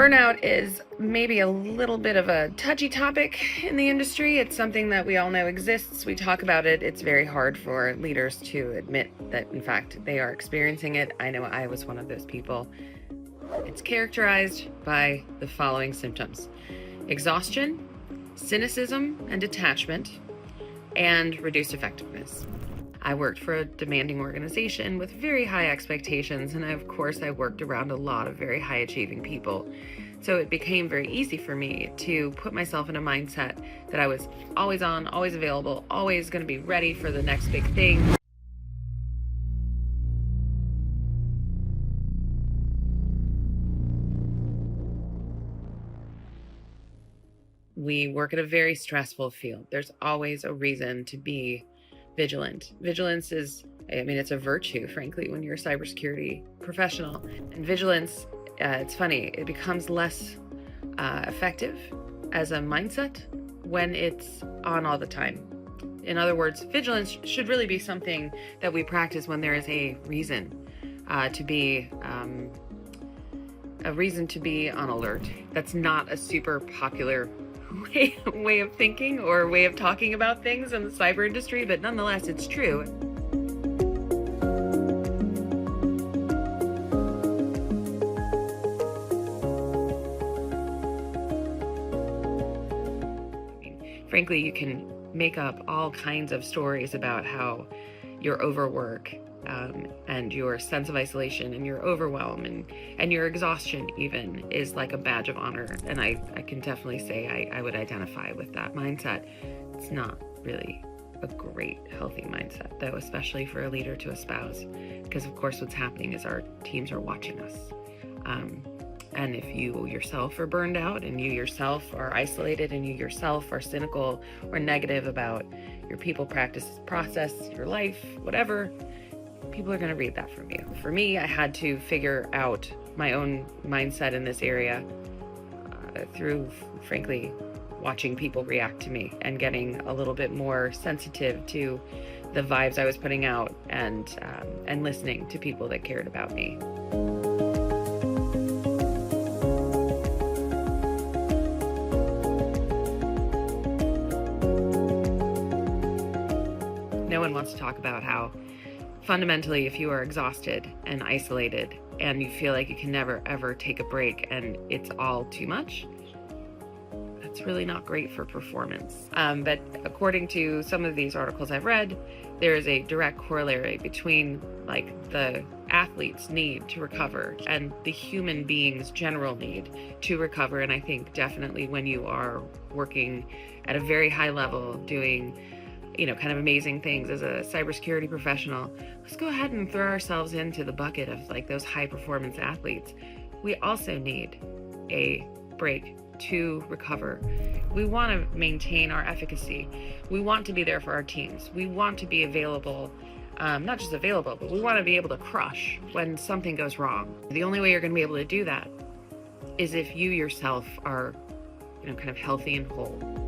Burnout is maybe a little bit of a touchy topic in the industry. It's something that we all know exists. We talk about it. It's very hard for leaders to admit that, in fact, they are experiencing it. I know I was one of those people. It's characterized by the following symptoms: exhaustion, cynicism and detachment, and reduced effectiveness. I worked for a demanding organization with very high expectations, and of course I worked around a lot of very high achieving people. So it became very easy for me to put myself in a mindset that I was always on, always available, always going to be ready for the next big thing. We work at a very stressful field. There's always a reason to be vigilant. Vigilance is, it's a virtue, frankly, when you're a cybersecurity professional. And vigilance, it's funny, it becomes less effective as a mindset when it's on all the time. In other words, vigilance should really be something that we practice when there is a reason to be on alert. That's not a super popular way of thinking or way of talking about things in the cyber industry, but nonetheless, it's true. Frankly, you can make up all kinds of stories about how your overwork and your sense of isolation and your overwhelm and your exhaustion even is like a badge of honor. And I can definitely say I would identify with that mindset. It's not really a great, healthy mindset, though, especially for a leader to espouse, because of course what's happening is our teams are watching us. And if you yourself are burned out and you yourself are isolated and you yourself are cynical or negative about your people, practices, process, your life, whatever, people are going to read that from you. For me, I had to figure out my own mindset in this area through, frankly, watching people react to me and getting a little bit more sensitive to the vibes I was putting out and listening to people that cared about me. No one wants to talk about how fundamentally, if you are exhausted and isolated and you feel like you can never ever take a break and it's all too much, that's really not great for performance. But according to some of these articles I've read, there is a direct corollary between like the athlete's need to recover and the human being's general need to recover. And I think definitely when you are working at a very high level, doing kind of amazing things as a cybersecurity professional, let's go ahead and throw ourselves into the bucket of like those high performance athletes. We also need a break to recover. We want to maintain our efficacy. We want to be there for our teams. We want to be available, not just available, but we want to be able to crush when something goes wrong. The only way you're going to be able to do that is if you yourself are, kind of healthy and whole.